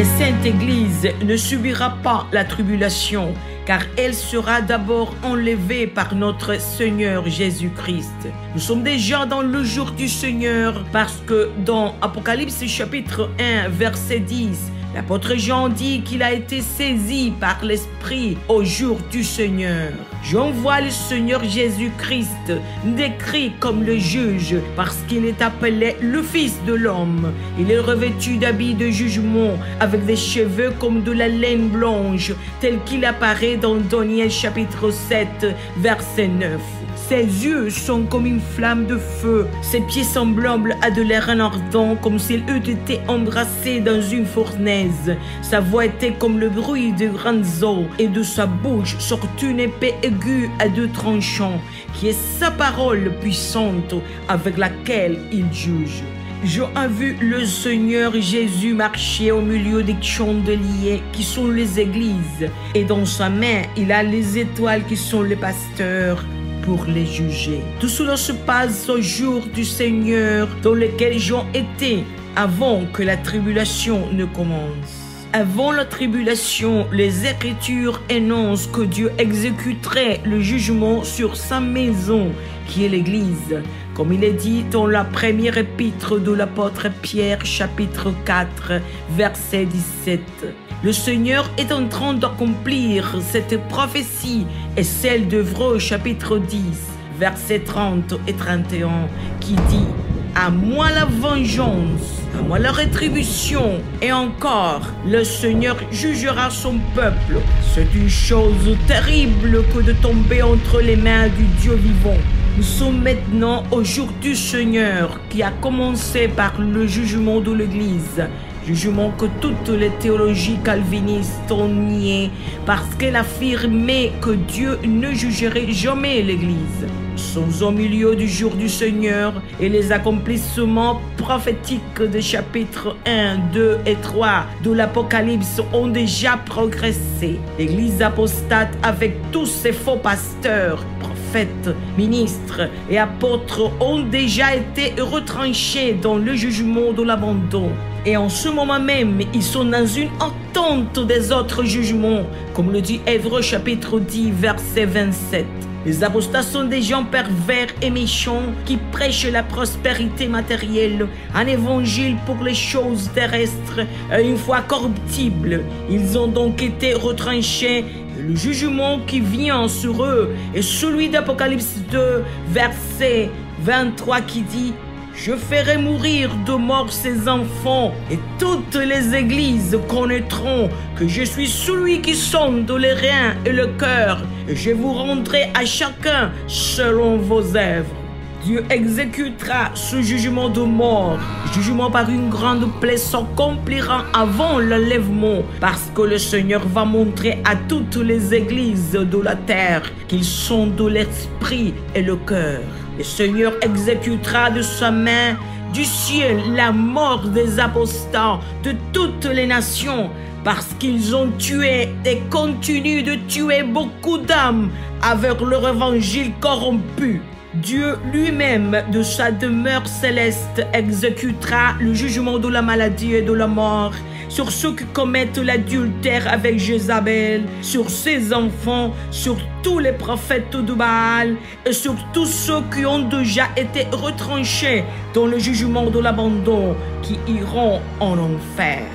la Sainte Église ne subira pas la tribulation, car elle sera d'abord enlevée par notre Seigneur Jésus-Christ. Nous sommes déjà dans le jour du Seigneur, parce que dans Apocalypse chapitre 1, verset 10, l'apôtre Jean dit qu'il a été saisi par l'Esprit au jour du Seigneur. Jean voit le Seigneur Jésus-Christ décrit comme le juge parce qu'il est appelé le Fils de l'homme. Il est revêtu d'habits de jugement avec des cheveux comme de la laine blanche, tel qu'il apparaît dans Daniel chapitre 7, verset 9. Ses yeux sont comme une flamme de feu, ses pieds semblables à de l'airain ardent, comme s'il eût été embrassé dans une fournaise. Sa voix était comme le bruit de grandes eaux, et de sa bouche sort une épée aiguë à deux tranchants, qui est sa parole puissante avec laquelle il juge. Jean a vu le Seigneur Jésus marcher au milieu des chandeliers qui sont les églises, et dans sa main, il a les étoiles qui sont les pasteurs pour les juger. Tout cela se passe au jour du Seigneur dans lequel Jean était avant que la tribulation ne commence. Avant la tribulation, les Écritures énoncent que Dieu exécuterait le jugement sur sa maison, qui est l'Église, comme il est dit dans la première épître de l'apôtre Pierre, chapitre 4, verset 17. Le Seigneur est en train d'accomplir cette prophétie et celle d'Hébreux, chapitre 10, versets 30 et 31, qui dit « À moi la vengeance, à moi la rétribution, et encore, le Seigneur jugera son peuple. C'est une chose terrible que de tomber entre les mains du Dieu vivant. » Nous sommes maintenant au jour du Seigneur qui a commencé par le jugement de l'Église. Jugement que toutes les théologies calvinistes ont nié parce qu'elles affirmaient que Dieu ne jugerait jamais l'Église. Nous sommes au milieu du jour du Seigneur et les accomplissements prophétiques des chapitres 1, 2 et 3 de l'Apocalypse ont déjà progressé. L'Église apostate avec tous ses faux pasteurs, prophètes, ministres et apôtres ont déjà été retranchés dans le jugement de l'abandon. Et en ce moment même, ils sont dans une attente des autres jugements, comme le dit Hébreux chapitre 10, verset 27. Les apostats sont des gens pervers et méchants qui prêchent la prospérité matérielle, un évangile pour les choses terrestres et une foi corruptible. Ils ont donc été retranchés. Le jugement qui vient sur eux est celui d'Apocalypse 2, verset 23 qui dit « Je ferai mourir de mort ses enfants, et toutes les églises connaîtront que je suis celui qui sonde les reins et le cœur, et je vous rendrai à chacun selon vos œuvres. » Dieu exécutera ce jugement de mort. Le jugement par une grande plaie s'accomplira avant l'enlèvement, parce que le Seigneur va montrer à toutes les églises de la terre qu'ils sont de l'esprit et le cœur. Le Seigneur exécutera de sa main du ciel la mort des apostats de toutes les nations, parce qu'ils ont tué et continuent de tuer beaucoup d'âmes avec leur évangile corrompu. Dieu lui-même, de sa demeure céleste, exécutera le jugement de la maladie et de la mort sur ceux qui commettent l'adultère avec Jézabel, sur ses enfants, sur tous les prophètes de Baal et sur tous ceux qui ont déjà été retranchés dans le jugement de l'abandon, qui iront en enfer.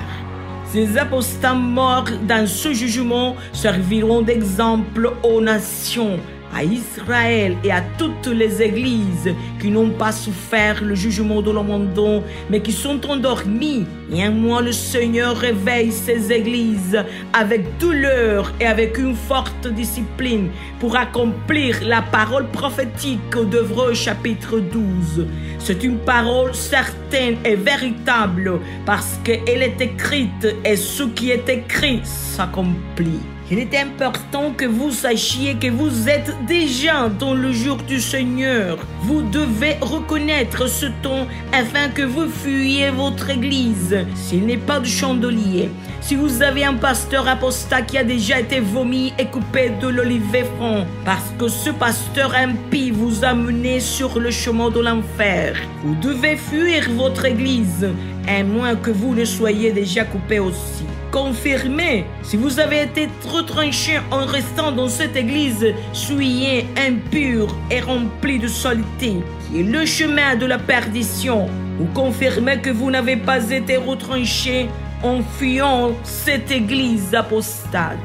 Ces apostats morts dans ce jugement serviront d'exemple aux nations, à Israël et à toutes les églises qui n'ont pas souffert le jugement de l'abandon, mais qui sont endormis. Et un mois, le Seigneur réveille ces églises avec douleur et avec une forte discipline pour accomplir la parole prophétique d'Hébreux chapitre 12. C'est une parole certaine et véritable parce qu'elle est écrite et ce qui est écrit s'accomplit. Il est important que vous sachiez que vous êtes déjà dans le jour du Seigneur. Vous devez reconnaître ce temps afin que vous fuyiez votre église. S'il n'est pas de chandelier, si vous avez un pasteur apostat qui a déjà été vomi et coupé de l'olivet franc, parce que ce pasteur impie vous a mené sur le chemin de l'enfer, vous devez fuir votre église, à moins que vous ne soyez déjà coupé aussi. confirmez. Si vous avez été retranché en restant dans cette église, soyez impur et rempli de saleté, qui est le chemin de la perdition. Vous confirmez que vous n'avez pas été retranché en fuyant cette église apostate.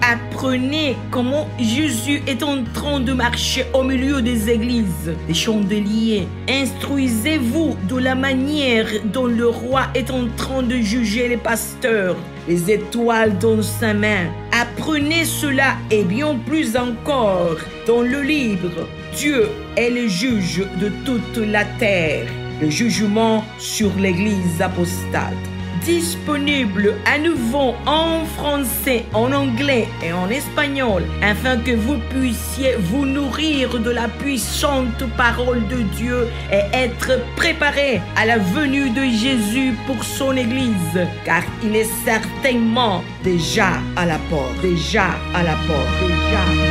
Apprenez comment Jésus est en train de marcher au milieu des églises, des chandeliers. Instruisez-vous de la manière dont le roi est en train de juger les pasteurs, les étoiles dans sa main. Apprenez cela et bien plus encore dans le livre « Dieu est le juge de toute la terre », le jugement sur l'église apostate. Disponible à nouveau en français, en anglais et en espagnol, afin que vous puissiez vous nourrir de la puissante parole de Dieu et être préparé à la venue de Jésus pour son Église, car il est certainement déjà à la porte, déjà à la porte, déjà.